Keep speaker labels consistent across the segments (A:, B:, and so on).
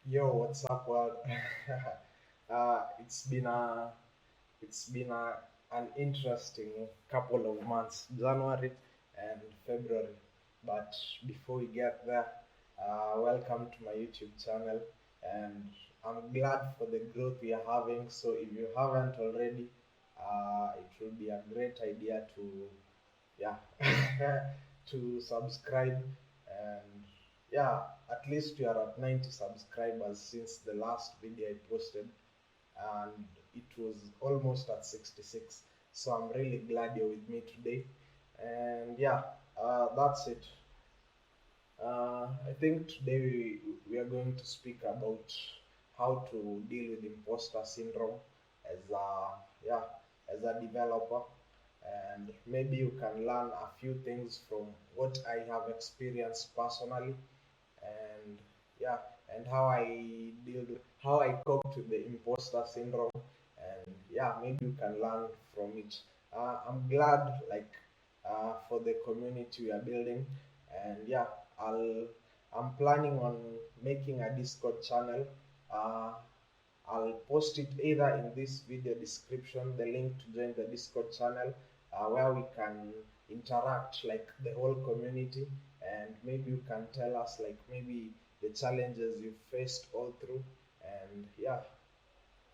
A: Yo, what's up, world? It's been a an interesting couple of months, January and February. But before we get there, welcome to my YouTube channel, and I'm glad for the growth we are having. So if you haven't already, it will be a great idea to yeah to subscribe. And yeah, at least we are at 90 subscribers since the last video I posted, and it was almost at 66. So I'm really glad you're with me today. And yeah, that's it. I think today we are going to speak about how to deal with imposter syndrome as a yeah as a developer, and maybe you can learn a few things from what I have experienced personally, and yeah, and how I cope with the imposter syndrome, and yeah, maybe you can learn from it. I'm glad, like, for the community we are building, and yeah, I'll I'm planning on making a Discord channel. Uh, I'll post it either in this video description, the link to join the Discord channel, where we can interact like the whole community, and maybe you can tell us like maybe the challenges you faced all through, and yeah,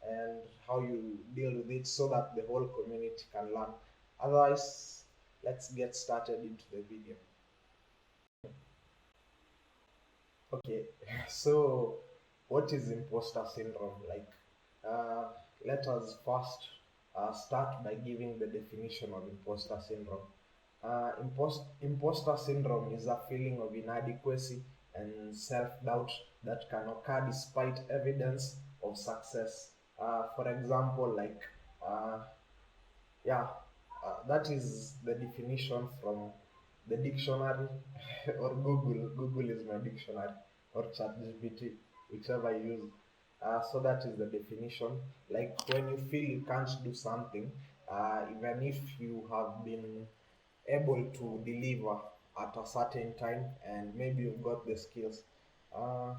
A: and how you deal with it so that the whole community can learn. Otherwise, let's get started into the video. Okay, so what is imposter syndrome? Like, uh, let us first start by giving the definition of imposter syndrome. Imposter syndrome is a feeling of inadequacy and self doubt that can occur despite evidence of success. For example, like, uh, yeah, that is the definition from the dictionary or Google. Google is my dictionary, or ChatGPT, whichever I use. So that is the definition. Like when you feel you can't do something, even if you have been able to deliver at a certain time and maybe you've got the skills. Uh,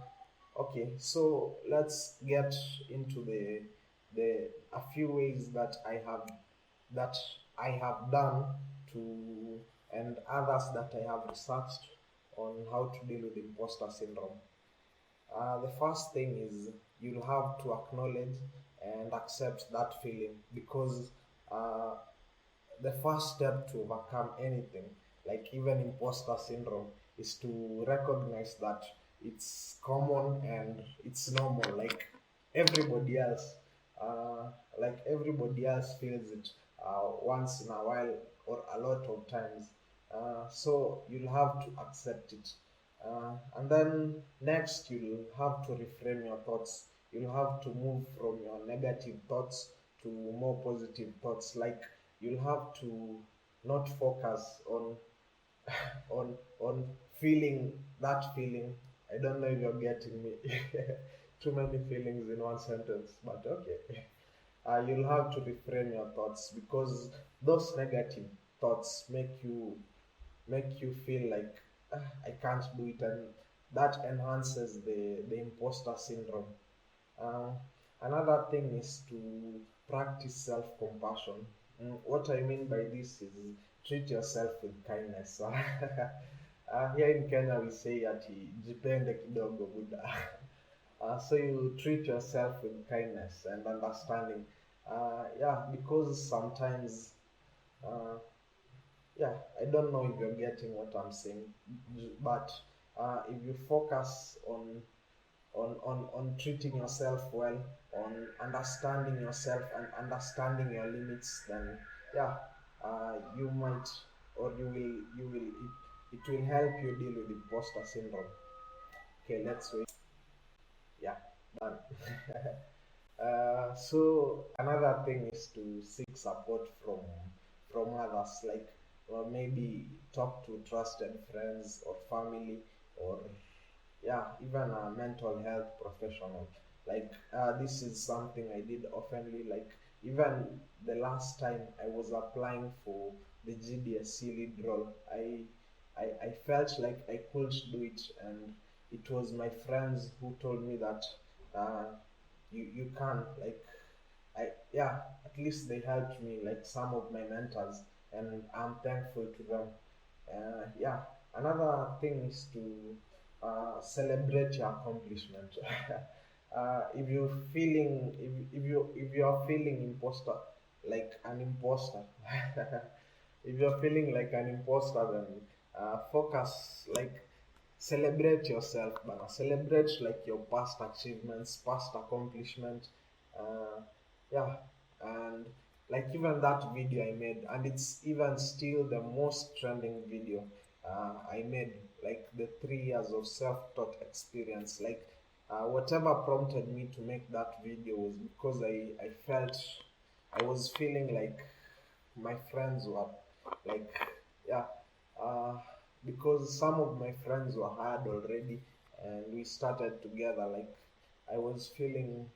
A: okay, so let's get into the a few ways that I have done to, and others that I have researched on how to deal with imposter syndrome. The first thing is you'll have to acknowledge and accept that feeling, because uh, the first step to overcome anything, like even imposter syndrome, is to recognize that it's common and it's normal. Everybody else, uh, like everybody else feels it once in a while or a lot of times. So you'll have to accept it. And then next, you'll have to reframe your thoughts. You'll have to move from your negative thoughts to more positive thoughts. Like, you'll have to not focus on feeling that feeling. I don't know if you're getting me. Too many feelings in one sentence, but okay. You'll have to reframe your thoughts, because those negative thoughts make you feel like, I can't do it, and that enhances the imposter syndrome. Uh, Another thing is to practice self compassion. What I mean by this is treat yourself with kindness. Here in Kenya, we say ati jipende kidogo buda. So you treat yourself with kindness and understanding. Yeah, because sometimes, uh, yeah, I don't know if you're getting what I'm saying, but if you focus on treating yourself well, on understanding yourself and understanding your limits, then yeah, you might, or it will help you deal with imposter syndrome. Okay, let's wait. Yeah, done. So another thing is to seek support from others, like, or maybe talk to trusted friends or family, or yeah, even a mental health professional. Like, this is something I did oftenly. Like, even the last time I was applying for the GDSC lead role, I felt like I could do it, and it was my friends who told me that uh, you can like I yeah, at least they helped me, like some of my mentors, and I'm thankful to them. Yeah, another thing is to celebrate your accomplishment. If you're feeling, if you are feeling imposter, like an imposter, if you're feeling like an imposter, then focus, like celebrate yourself, man. Celebrate like your past achievements, past accomplishment. Uh, yeah, and like even that video I made, and it's even still the most trending video I made, like the 3 years of self-taught experience. Like whatever prompted me to make that video was because I felt I was feeling like my friends were like yeah uh, because some of my friends were hired already and we started together, like I was feeling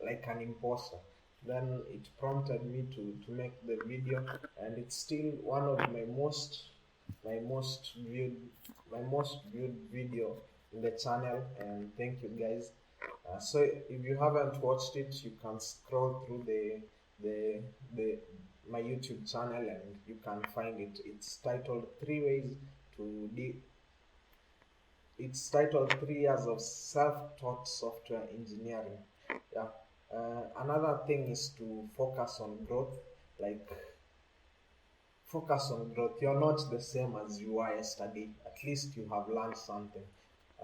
A: like an imposter. Then it prompted me to make the video, and it's still one of my most viewed my most viewed video in the channel. And thank you guys. So if you haven't watched it, you can scroll through the the my YouTube channel and you can find it. It's titled 3 years of self-taught software engineering. Yeah. Another thing is to focus on growth. Like focus on growth. You're not the same as you were yesterday. At least you have learned something.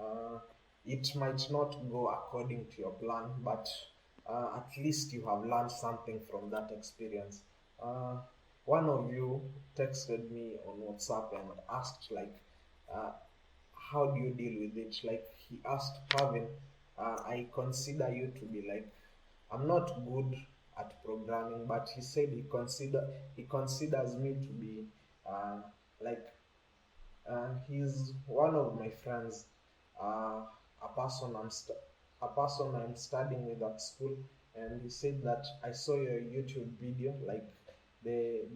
A: Uh, it might not go according to your plan, but at least you have learned something from that experience. Uh, One of you texted me on WhatsApp and asked, like, uh, how do you deal with it? Like, he asked Pravin, I consider you to be like, I'm not good at programming, but he said he considers me to be like he's one of my friends, uh, a person a person I'm studying with at school, and he said that I saw your YouTube video, like the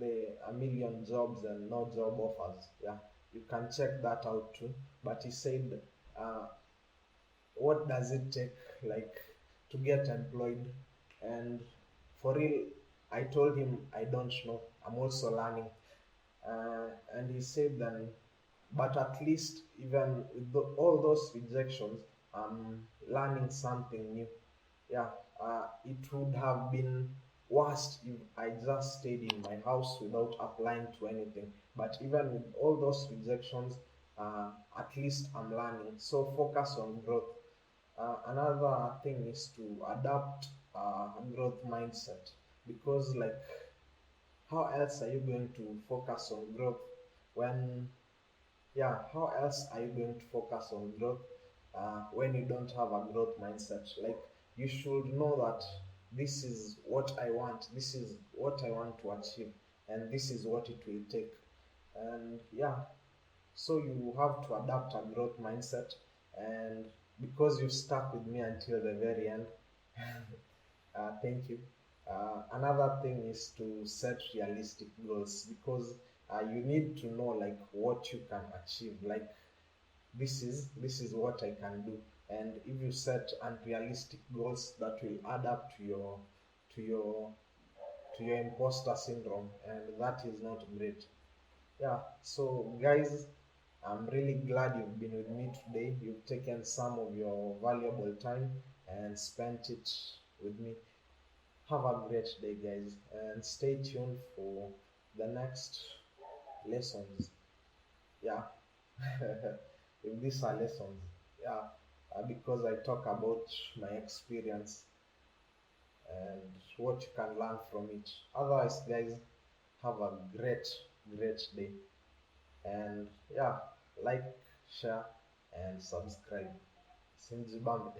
A: a million jobs and no job offers. Yeah, you can check that out too. But he said, uh, what does it take, like, to get employed? And for real, I told him I don't know. I'm also learning. And he said then, but at least even with all those rejections, I'm learning something new. Yeah, it would have been worse if I just stayed in my house without applying to anything. But even with all those rejections, at least I'm learning. So focus on growth. Another thing is to adapt a growth mindset, because like how else are you going to focus on growth when yeah, how else are you going to focus on growth when you don't have a growth mindset? Like, you should know that this is what I want, this is what I want to achieve, and this is what it will take. And yeah, so you have to adapt a growth mindset. And because you've stuck with me until the very end, thank you. Another thing is to set realistic goals, because you need to know like what you can achieve. Like this is what I can do. And if you set unrealistic goals, that will add up to your to your imposter syndrome, and that is not great. Yeah, so guys, I'm really glad you've been with me today. You've taken some of your valuable time and spent it with me. Have a great day, guys, and stay tuned for the next lessons. Yeah, if these are lessons, yeah, because I talk about my experience and what you can learn from it. Otherwise, guys, have a great day, and yeah, like, share, and subscribe. Sinjibambe.